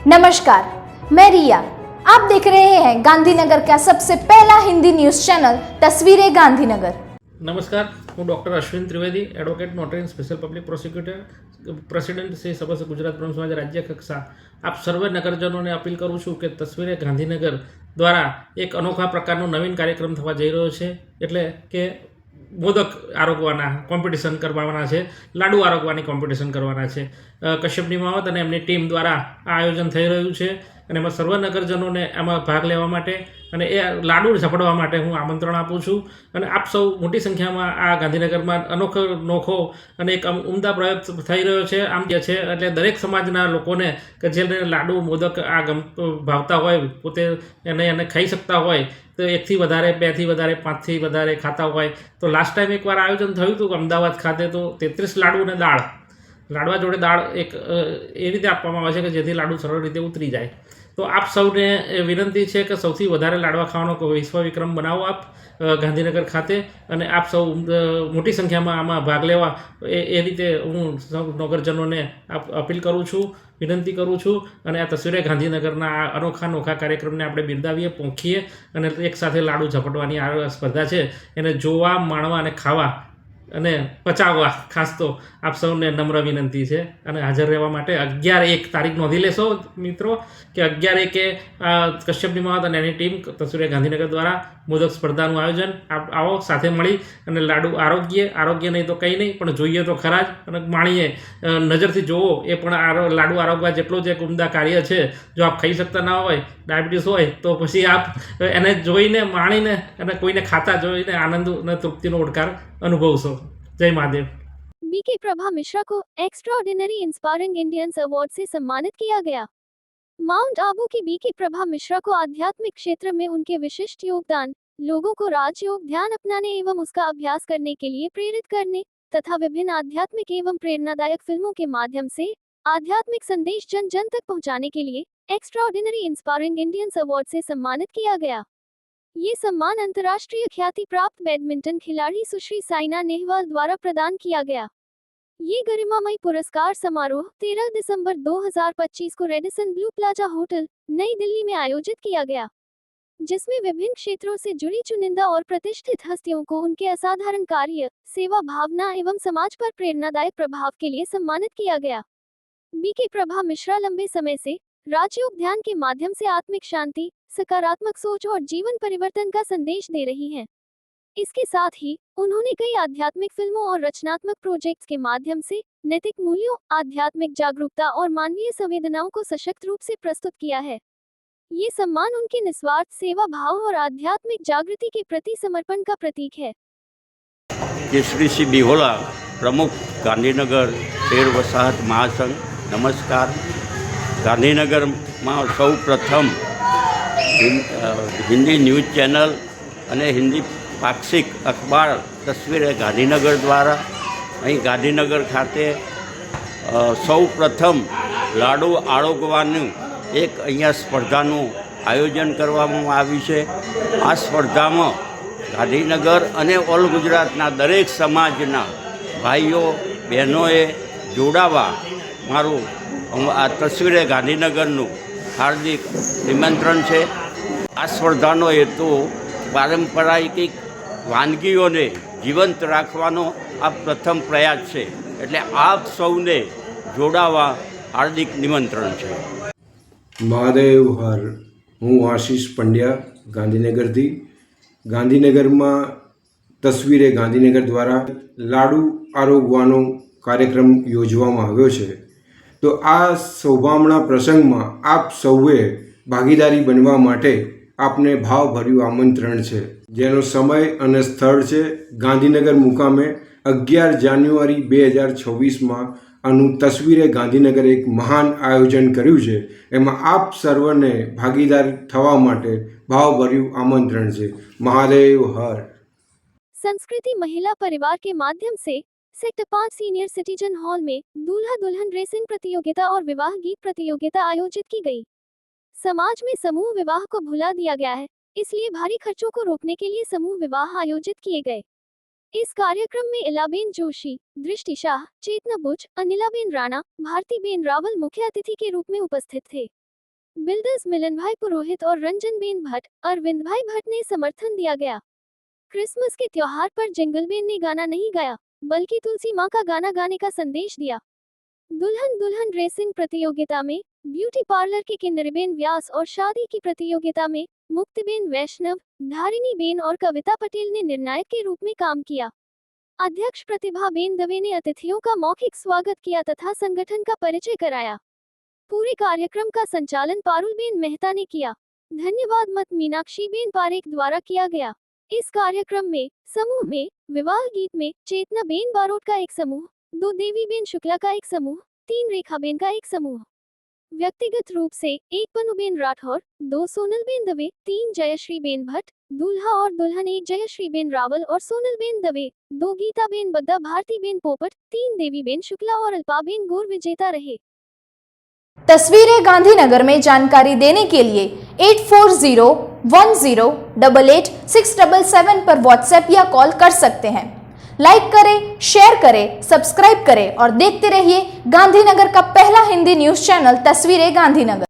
नमस्कार, मैं रिया। आप देख रहे हैं गांधीनगर का सबसे पहला हिंदी न्यूज चैनल तस्वीरें गांधीनगर। नमस्कार, હું doctor Ashwin Trivedi, advocate notary special public prosecutor, president Shri સભા ગુજરાત બ્રહ્મ સમાજ રાજ્ય કક્ષા આપ સર્વે નગરજનોને અપીલ કરું છું કે તસવીરે ગાંધીનગર દ્વારા એક અનોખા પ્રકારનો નવીન કાર્યક્રમ થવા જઈ રહ્યો છે, એટલે કે મોદક આરોગવાના કોમ્પિટિશન કરવાના છે, લાડુ આરોગવાની કોમ્પિટિશન કરવાના છે। કશ્યપની માવત અને એમની ટીમ દ્વારા આ આયોજન થઈ રહ્યું છે અને એમાં સર્વ નગરજનોને આમાં ભાગ લેવા માટે અને એ લાડુ ઝપડવા માટે હું આમંત્રણ આપું છું અને આપ સૌ મોટી સંખ્યામાં આ ગાંધીનગરમાં નોખો અને એક ઉમદા પ્રયોગ થઈ રહ્યો છે આમ જે છે એટલે દરેક સમાજના લોકોને કે જેને લાડુ મોદક આ ભાવતા હોય, પોતે એને ખાઈ શકતા હોય, તો એકથી વધારે, બેથી વધારે, પાંચથી વધારે ખાતા હોય તો લાસ્ટ ટાઈમ એકવાર આયોજન થયું હતું અમદાવાદ ખાતે, તો 33 લાડુ અને દાળ, લાડવા જોડે દાળ એક એ રીતે આપવામાં આવે છે કે જેથી લાડુ સરળ રીતે ઉતરી જાય। તો આપ સૌને વિનંતી છે કે સૌથી વધારે લાડવા ખાવાનો વિશ્વ વિક્રમ બનાવો આપ ગાંધીનગર ખાતે, અને આપ સૌ મોટી સંખ્યામાં આમાં ભાગ લેવા એ રીતે હું સૌ નગરજનોને અપીલ કરું છું, વિનંતી કરું છું અને આ તસવીરે ગાંધીનગરના આ અનોખા કાર્યક્રમને આપણે બિરદાવીએ, પહોંચીએ અને એકસાથે લાડુ ઝપટવાની આ સ્પર્ધા છે એને જોવા, માણવા અને ખાવા અને પચાવવા ખાસ તો આપ સૌને નમ્ર વિનંતી છે અને હાજર રહેવા માટે 11/1 તારીખ નોંધી લેશો મિત્રો કે 11/1 કશ્યપની માવત અને એની ટીમ તસવીરે ગાંધીનગર દ્વારા મોદક સ્પર્ધાનું આયોજન આવો સાથે મળી અને લાડુ આરોગ્ય નહીં તો કંઈ નહીં પણ જોઈએ તો ખરા જ અને માણીએ, નજરથી જોવો એ પણ લાડુ આરોગવા જેટલું જ એક ઉમદા કાર્ય છે। જો આપ ખાઈ શકતા ના હોય, ડાયાબિટીસ હોય, તો પછી આપ એને જોઈને, માણીને અને કોઈને ખાતા જોઈને આનંદ અને તૃપ્તિનો ઓડકાર અनुभवशो। जय महादेव। बीके प्रभा मिश्रा को एक्स्ट्राऑर्डिनरी इंस्पायरिंग इंडियंस अवार्ड से सम्मानित किया गया। माउंट आबू की बीके प्रभा मिश्रा को आध्यात्मिक क्षेत्र में उनके विशिष्ट योगदान, लोगों को राजयोग ध्यान अपनाने एवं उसका अभ्यास करने के लिए प्रेरित करने तथा विभिन्न आध्यात्मिक एवं प्रेरणादायक फिल्मों के माध्यम से आध्यात्मिक संदेश जन जन तक पहुंचाने के लिए एक्स्ट्राऑर्डिनरी इंस्पायरिंग इंडियंस अवार्ड से सम्मानित किया गया। ये सम्मान अंतर्राष्ट्रीय ख्याति प्राप्त बैडमिंटन खिलाड़ी सुश्री साइना नेहवाल द्वारा प्रदान किया गया। ये गरिमामय पुरस्कार समारोह 13 दिसंबर 2025 को रेडिसन ब्लू प्लाजा होटल, नई दिल्ली में आयोजित किया गया, जिसमें विभिन्न क्षेत्रों से जुड़ी चुनिंदा और प्रतिष्ठित हस्तियों को उनके असाधारण कार्य, सेवा भावना एवं समाज पर प्रेरणादायक प्रभाव के लिए सम्मानित किया गया। बीके प्रभा मिश्रा लंबे समय से राजयोग ध्यान के माध्यम से आत्मिक शांति, सकारात्मक सोच और जीवन परिवर्तन का संदेश दे रही हैं। इसके साथ ही उन्होंने कई आध्यात्मिक फिल्मों और रचनात्मक प्रोजेक्ट्स के माध्यम से नैतिक मूल्यों, आध्यात्मिक जागरूकता और मानवीय संवेदनाओं को सशक्त रूप से प्रस्तुत किया है। ये सम्मान उनके निस्वार्थ सेवा भाव और आध्यात्मिक जागृति के प्रति समर्पण का प्रतीक है। केसरी सिंह बिहोला, प्रमुख गांधीनगर शहर वसाहत महासंघ। नमस्कार। गांधीनगर में सौ प्रथम हिंदी न्यूज चैनल અને હિન્દી પાક્ષિક અખબાર તસવીરે ગાંધીનગર દ્વારા અહીં ગાંધીનગર ખાતે સૌ પ્રથમ લાડુ આરોગવાનું એક અહીંયા સ્પર્ધાનું આયોજન કરવામાં આવ્યું છે। આ સ્પર્ધામાં ગાંધીનગર અને ઓલ ગુજરાતના દરેક સમાજના ભાઈઓ બહેનોએ જોડાવા મારું આ તસવીરે ગાંધીનગરનું હાર્દિક નિમંત્રણ છે। આ સ્પર્ધાનો હેતુ પારંપરિક વાનગીઓને જીવંત રાખવાનો આ પ્રથમ પ્રયાસ છે, એટલે આપ સૌને જોડાવા હાર્દિક નિમંત્રણ છે। મહાદેવ હર। હું આશીષ પંડ્યા, ગાંધીનગરથી। ગાંધીનગરમાં તસવીરે ગાંધીનગર દ્વારા લાડુ આરોગવાનો કાર્યક્રમ યોજવામાં આવ્યો છે, તો આ શોભામણા પ્રસંગમાં આપ સૌએ ભાગીદારી બનવા માટે આપને ભાવભર્યું આમંત્રણ છે, જેનો સમય અને સ્થળ છે ગાંધીનગર મુકામે 11 જાન્યુઆરી 2026માં આનું તસવીરે ગાંધીનગર એક મહાન આયોજન કર્યું છે, એમાં આપ સર્વને ભાગીદાર થવા માટે ભાવભર્યું આમંત્રણ છે। મહાદેવ હર। संस्कृति महिला परिवार के माध्यम से सेक्टर 5 सीनियर सिटीजन हॉल में दूल्हा दुल्हन रेसिंग प्रतियोगिता और विवाह गीत प्रतियोगिता आयोजित की गई। समाज में समूह विवाह को भुला दिया गया है, इसलिए भारी खर्चों को रोकने के लिए समूह विवाह आयोजित किए गए। इस कार्यक्रम में इलाबेन जोशी, दृष्टि शाह, चेतना बुच, अनिलाबेन राणा, भारतीबेन रावल मुख्य अतिथि के रूप में उपस्थित थे। बिल्डर्स मिलन भाई पुरोहित और रंजन बेन भट्ट, अरविंद भाई भट्ट ने समर्थन दिया गया। क्रिसमस के त्योहार पर जिंगल बेन ने गाना नहीं गाया, बल्कि तुलसी माँ का गाना गाने का संदेश दिया। दुल्हन दुल्हन रेसिंग प्रतियोगिता में ब्यूटी पार्लर की किन्नरीबेन व्यास और शादी की प्रतियोगिता में मुक्तिबेन वैष्णव, धारिणी बेन और कविता पटेल ने निर्णायक के रूप में काम किया। अध्यक्ष प्रतिभा बेन दवे ने अतिथियों का मौखिक स्वागत किया तथा संगठन का परिचय कराया। पूरे कार्यक्रम का संचालन पारुल बेन मेहता ने किया। धन्यवाद मत मीनाक्षी बेन पारेख द्वारा किया गया। इस कार्यक्रम में समूह में विवाह गीत में चेतना बेन बारोट का एक समूह, 2 देवी बेन शुक्ला का एक समूह, 3 रेखा बेन का एक समूह। व्यक्तिगत रूप से 1 पनुबेन राठौर, 2 सोनल बेन दवे, 3 जयश्री बेन भट्ट, दूल्हा और दुल्हन 1 जयश्री बेन रावल और सोनल बेन दवे, 2 गीता बेन बद्दा, भारती बेन पोपट, 3 देवी बेन शुक्ला और अल्पा बेन गोर विजेता रहे। तस्वीरें गांधीनगर में जानकारी देने के लिए 8401088677 पर व्हाट्सएप या कॉल कर सकते हैं। लाइक करें, शेयर करें, सब्सक्राइब करें और देखते रहिए गांधीनगर का पहला हिंदी न्यूज चैनल तस्वीरें गांधीनगर।